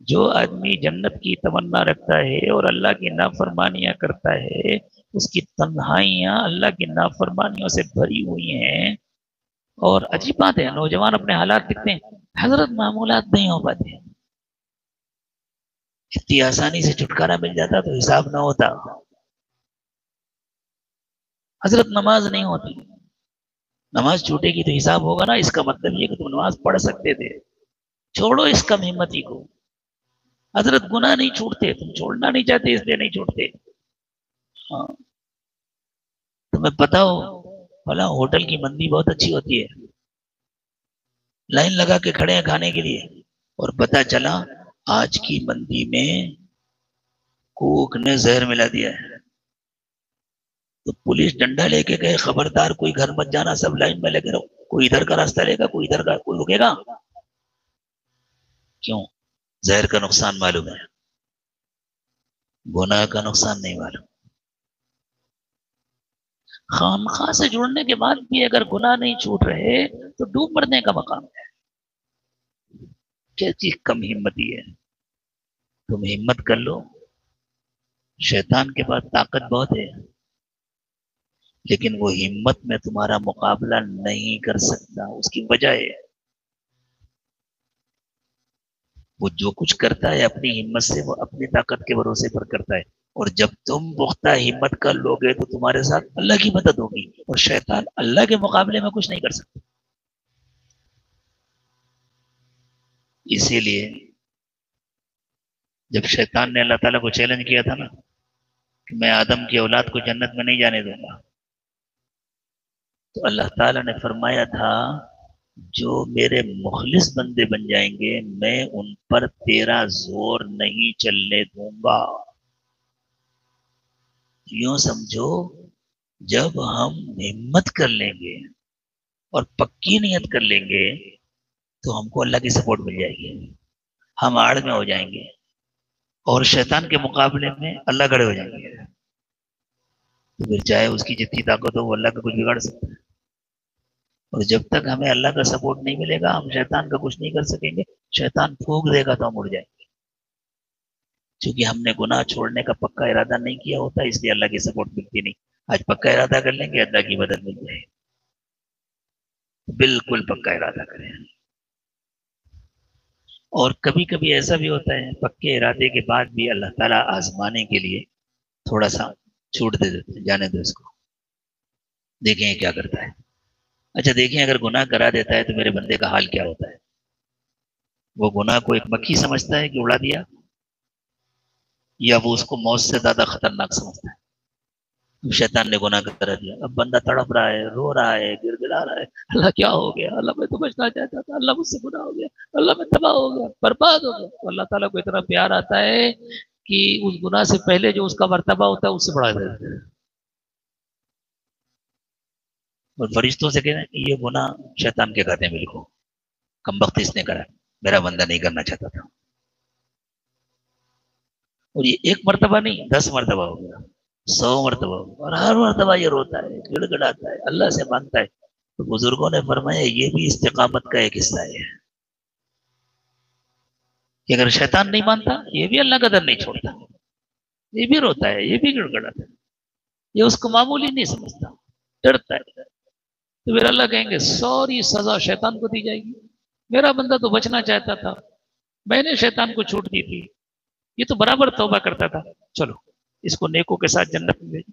جو آدمی جنت کی تمنا رکھتا ہے اور اللہ کی نافرمانیاں کرتا ہے، اس کی تنہائیاں اللہ کی نافرمانیوں سے بھری ہوئی ہیں۔ اور عجیب بات ہے، نوجوان اپنے حالات دیکھتے ہیں، حضرت معمولات نہیں ہو پاتے، اتنی آسانی سے چھٹکارا مل جاتا تو حساب نہ ہوتا۔ حضرت نماز نہیں ہوتی، نماز چھوٹے گی تو حساب ہوگا نا، اس کا مطلب یہ کہ تم نماز پڑھ سکتے تھے، چھوڑو اس کم ہمتی کو۔ حضرت گناہ نہیں چھوٹتے، تم چھوڑنا نہیں چاہتے اس لیے نہیں چھوڑتے۔ ہاں، تمہیں پتا ہو فلاں ہوٹل کی مندی بہت اچھی ہوتی ہے، لائن لگا کے کھڑے ہیں کھانے کے لیے، اور پتا چلا آج کی مندی میں کوک نے زہر ملا دیا ہے، تو پولیس ڈنڈا لے کے گئے، خبردار کوئی گھر مت جانا، سب لائن میں لگے رہو، کوئی ادھر کا راستہ لے گا، کوئی ادھر کا، کوئی رکے گا؟ کیوں؟ زہر کا نقصان معلوم ہے، گناہ کا نقصان نہیں معلوم۔ خامخواہ سے جڑنے کے بعد بھی اگر گناہ نہیں چھوٹ رہے تو ڈوب مرنے کا مقام ہے۔ کیا چیز کم ہمتی ہے؟ تم ہمت کر لو، شیطان کے پاس طاقت بہت ہے، لیکن وہ ہمت میں تمہارا مقابلہ نہیں کر سکتا۔ اس کی وجہ ہے وہ جو کچھ کرتا ہے اپنی ہمت سے، وہ اپنی طاقت کے بھروسے پر کرتا ہے، اور جب تم پختہ ہمت کر لو گے تو تمہارے ساتھ اللہ کی مدد ہوگی، اور شیطان اللہ کے مقابلے میں کچھ نہیں کر سکتا۔ اسی لیے جب شیطان نے اللہ تعالیٰ کو چیلنج کیا تھا نا کہ میں آدم کی اولاد کو جنت میں نہیں جانے دوں گا، تو اللہ تعالیٰ نے فرمایا تھا جو میرے مخلص بندے بن جائیں گے میں ان پر تیرا زور نہیں چلنے دوں گا۔ یوں سمجھو جب ہم ہمت کر لیں گے اور پکی نیت کر لیں گے تو ہم کو اللہ کی سپورٹ مل جائے گی، ہم آڑ میں ہو جائیں گے، اور شیطان کے مقابلے میں اللہ کھڑے ہو جائیں گے، تو پھر چاہے اس کی جتنی طاقت ہو وہ اللہ کا کچھ بگاڑ سکتا ہے۔ اور جب تک ہمیں اللہ کا سپورٹ نہیں ملے گا ہم شیطان کا کچھ نہیں کر سکیں گے، شیطان پھونک دے گا تو ہم اڑ جائیں گے، چونکہ ہم نے گناہ چھوڑنے کا پکا ارادہ نہیں کیا ہوتا، اس لیے اللہ کی سپورٹ ملتی نہیں۔ آج پکا ارادہ کر لیں گے اللہ کی مدد مل جائے، بالکل پکا ارادہ کریں۔ اور کبھی کبھی ایسا بھی ہوتا ہے پکے ارادے کے بعد بھی اللہ تعالیٰ آزمانے کے لیے تھوڑا سا چھوٹ دے دیتے ہیں، جانے دو اس کو، دیکھیں کیا کرتا ہے۔ اچھا دیکھیں اگر گناہ کرا دیتا ہے تو میرے بندے کا حال کیا ہوتا ہے؟ وہ گناہ کو ایک مکھی سمجھتا ہے کہ اڑا دیا، یا وہ اس کو موت سے زیادہ خطرناک سمجھتا ہے؟ شیطان نے گناہ کرا دیا، اب بندہ تڑپ رہا ہے، رو رہا ہے، گر گڑا رہا ہے، اللہ کیا ہو گیا، اللہ میں تو بچنا چاہتا تھا، اللہ مجھ سے گناہ ہو گیا، اللہ میں تباہ ہو گیا، برباد ہو گیا۔ تو اللہ تعالیٰ کو اتنا پیار آتا ہے کہ اس گناہ سے پہلے جو اس کا مرتبہ ہوتا ہے اس سے بڑھا دیتا ہے، اور فرشتوں سے کہنا یہ گناہ شیطان کے کھاتے میں لکھو، کم بخت اس نے کرا، میرا بندہ نہیں کرنا چاہتا تھا۔ اور یہ ایک مرتبہ نہیں، 10 مرتبہ ہو گیا، 100 مرتبہ ہو گیا، اور ہر مرتبہ یہ روتا ہے، گڑ گڑاتا ہے، اللہ سے مانگتا ہے۔ تو بزرگوں نے فرمایا یہ بھی استقامت کا ایک حصہ ہے کہ اگر شیطان نہیں مانتا یہ بھی اللہ کا در نہیں چھوڑتا، یہ بھی روتا ہے، یہ بھی گڑ گڑاتا ہے، یہ اس کو معمولی نہیں سمجھتا، ڈرتا ہے۔ تو پھر اللہ کہیں گے سوری سزا شیطان کو دی جائے گی، میرا بندہ تو بچنا چاہتا تھا، میں نے شیطان کو چھوٹ دی تھی، یہ تو برابر توبہ کرتا تھا، چلو اس کو نیکوں کے ساتھ جنت میں بھیجو۔